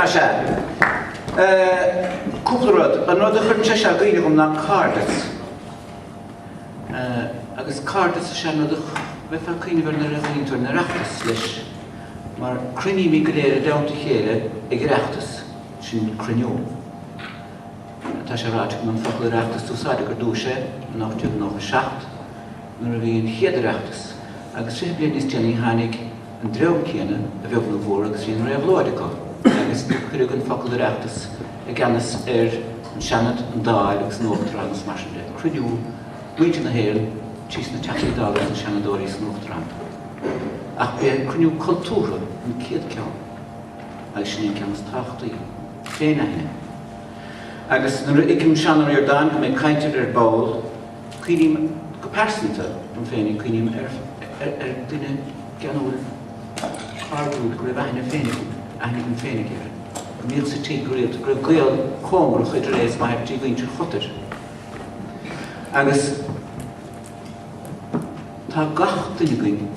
Tasha. Cúpla an rud a chuirn se gaile gom ná cardas. Agus cardas a se nudach bheith fan cuine bhar na rathíontar na Oireachtas leis. Mar cruinní mí go léir a damhta chéile ag Oireachtas sin cruinniú. Tá sé ráid an focail Oireachtas túsáide gur dúise an 1997 nuair a bhíon chéad Oireachtas. Agus sé bliain is déanaí tháinig an dream céanna a bheag na bhór agus bhíon réabhlóideá. Agus chuirigh an focail Oireachtas ag ganas an seanad an dáil agus an óachtar agus mar sin de. Cruinniú muinte na héal tís na teachtaí dáil an seanadóirí san óachtar an. Ach be cruinniú cultúra an céad ceann agus sin ceannas táchtaí féinithe. Agus nuair ag an seanar ar dáin go mbeidh caintear ar báil, cuinim go persanta an féinnig cuinim duine ceanúil ardúil go raibh aithne féinnig an féinnig ar. Go míl sa tí go raibh gael cómar a chuidir rééis mai tí ghaintear chotar. Agus tá gach duine gain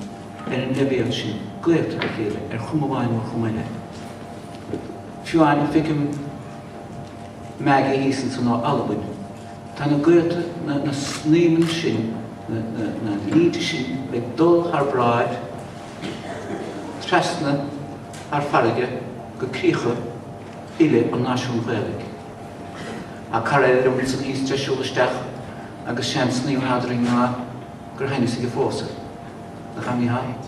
an nebéal sin gaelta a chéile chumamháin mar chumaile. Fiúáin ficim meagí hísan san á albain. Tá na gaelta na sníman sin, na líte sin, ag dul ar bráid, trasna ar farige go críocha ile an náisiún Gaeilge. A caréir an bhil sa hís treisiúlaisteach agus sean sníomhádring ná gur haine sa go fósa. Na cha mí haid.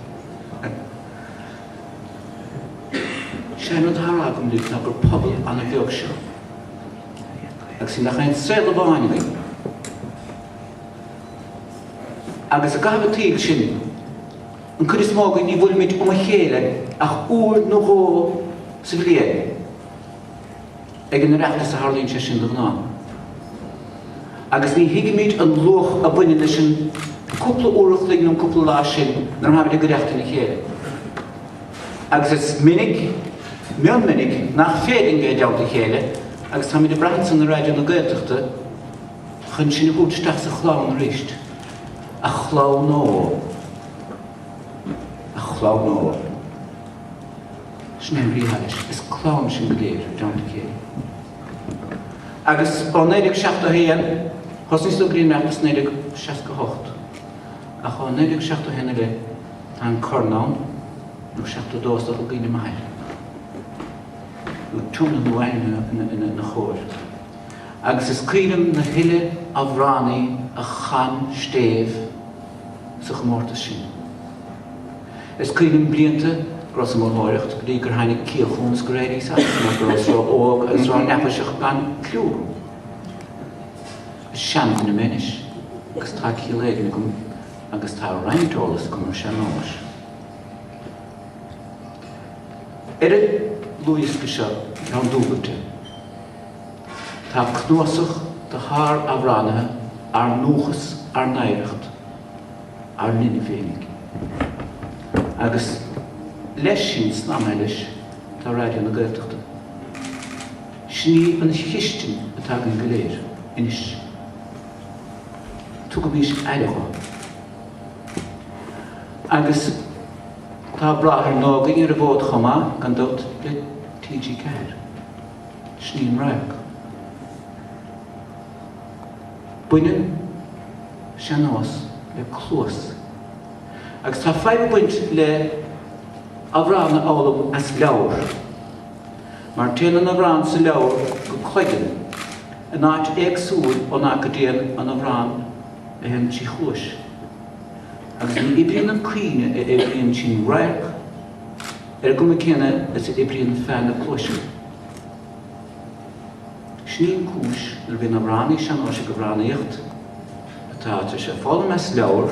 Sé nó thar agam lút ná gur pobl an a bheag seo. Agus sin nach chain sréad a bháinnig. Agus a gahabh sin, an cud is mágaí ní bhfuil míid a chéile ach úr nó hó sa bhliain. Ag an Oireachtas a tharlaíonn sé sin do ná. Agus ní hiigh míid an luach a buine leis sin cúpla uairach linn an cúpla lá sin nar habeid go reachta na chéile. Agus is minic nach féidir go deabhta chéile, agus tá míid a brathas san Oráid na Gaeltachta chun sin a bhúteach sa chlán ríist. A chlán nó. A chlán nó. Snéim ríhalis, is chlán sin go léir deabhta chéile. Agus ó 1971, chos níos lúgrín Oireachtas 1968. A chó 1971 le tá an Chornán nó 72 go gine mair. Nó túna nó aine na chóir. Agus is cuilim na hiile a bhránaí a chan stéamh sa chomórta sin. Is cuilim blianta gros am Oireacht, go dtí gur tháinig cíochúns go réirí sa, na gros rá óg agus rá neapaiseach gan clúr. Is sean na ménis, agus tá cíléigen gom agus tá reintólas gom ar sean áis. Luis go seo an dúbailte. Tá cnósach de thar a bhránathe ar núchas ar naireacht ar linne féinnig. Agus leis sin snamheilis tá Raidio na Gaeltachta. Sní an chiistin atá gan go léir inis. Tu go bhís eileá. Agus tá brathar nágaí ar a bhód chomá gan dot le TG Ceir. Sníon raig. Buine seanás le clós. Agus tá 5 buint le a bhrána álam as leabhar. Mar téann a bhrán sa leabhar go chuigeann. An áit éagsúil ó ná go déan an a bhrán a hen tí chúis. Agus ní ibrion an cuine a ibrion sin raig go céanna is ibrion fearr na clóise. Sníon cúis nar bhíon a bhránaí seanás go bhránaíocht atá sé fála meas leabhar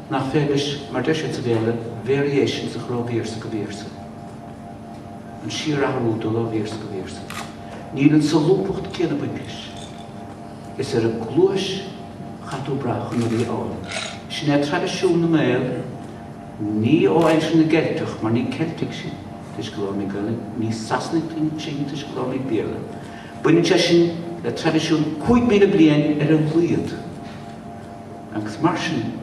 nach féilis mar de sé sa bhéile variations a chrá bhíorsa go bhíorsa. An siar athróú lá bhíorsa go bhíorsa. Níl an sa lúpacht céanna buintis. Is ar a glúis chatú brach na bhí áil. Sin é tradiisiún na méil ní ó ein sin na Gaeltach, mar ní Celtic sin. Tis go mé gaile, ní Sasnig sin tis go mé béle. Buine sé sin le tradiisiún 8,000 bliain ar an bhliaad. Agus mar sin,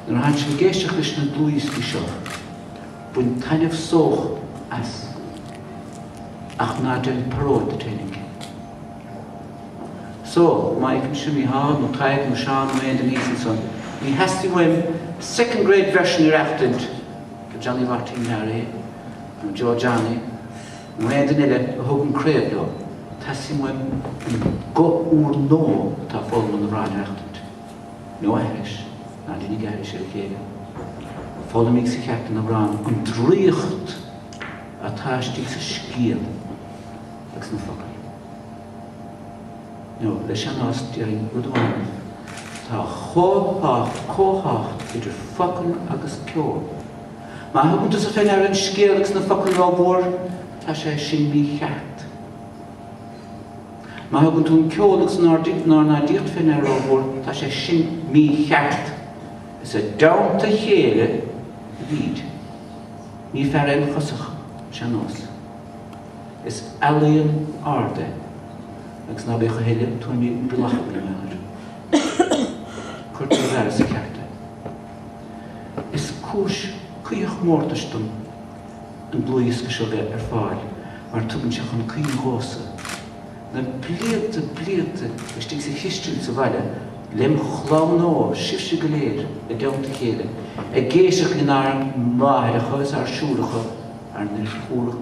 nar hain sin géisteach leis na dlúis go seo, buin tainmh sóch as. Ach na den paróid a tainig. So, mae cym siw mi hod, no taid, no sian, no end yn easy son. Ni hasti wem second grade version i'r aftyd, gyda Johnny Martin Harry, no Joe Johnny, no end yn ele, hwg yn creu do. Hasti wem go o'r no, ta ffol yn yr rhaid i'r aftyd. No Irish, na dyn i Irish i'r cega. Ffol yn mig sy'n cach yn y rhan, yn drych a ta ystig sy'n sgil, ac sy'n ffogl. No, leis an os diaring gwydwan. Ta cohacht idir ffocin agus ceol. Ma hwgwn dys a ffen ar yn sgil agus na ffocin robwr, ta sé sin mi cheart. Ma hwgwn tún ceol agus nor na dirt ffen ar robwr, ta sé sin mi cheart. Is a dawn ta chéle fyd. Ni fer ein chosach sian os. Is alien arde. Agus na bech o hele, toen mi brilach yn ymwneud. Cwrt o'r ddar sy'n carte. Is cwrs cwych mordastwn yn blwys gysioge faoi, mar tŵn siach yn cwyn gosa. Na blierte, ystig sy'n histyn sy'n faile, lem chlawn o, sifsig galeer, y dawn te chele. E geisach yn ar maher, chos ar siwrach ar nid hwrach.